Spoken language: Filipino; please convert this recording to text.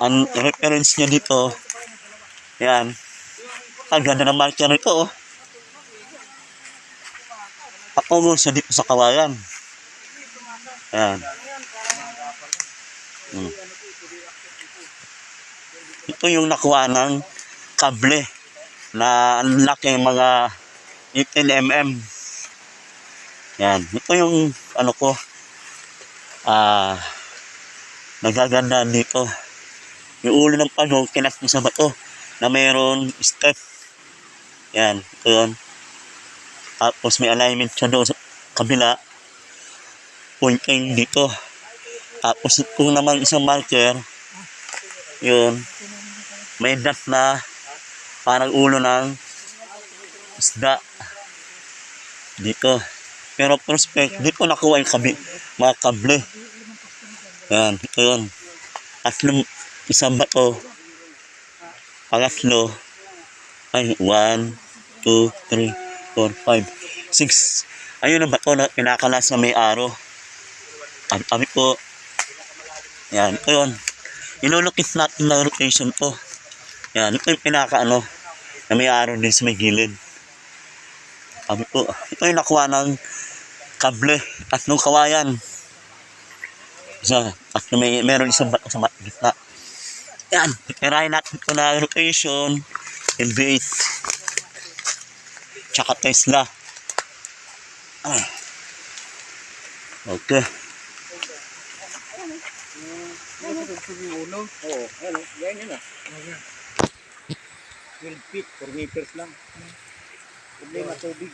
Ang reference niya dito, yan. Ang ganda ng marker nito, oh. Patungo siya dito sa kawayan. Yan. Ito yung nakuha ng kable na ang laki mga 18 mm. Yan. Ito yung ano ko, nagagandaan dito. Yung ulo ng panog, kinat mo sa bato na mayroon step. Yan. Ito yun. Tapos may alignment siya doon sa kabila. Pointing dito. Tapos kung naman isang marker, yun, may dot na parang ulo ng isda dito. Pero prospect, dito nakuha yung mga kable. Yan, ito yun. Tatlong isang bato. Pangatlo ay 1, 2, 3, 4, 5, 6. Ayun ang bato na pinakalas na may araw. Kami po. Yan, ito yun. Inulukit natin na location po. Yan, ito yung pinaka na may araw din sa may gilid. Kami po. Ito yung nakuha ng kable at nung kawayan. At meron isang bato sa gitna. Yan, itirahin natin ito na location. LV8. Tsaka Tesla. Okay. Oo, ano, ganyan na. 12 feet, 4 meters lang. Problema tubig,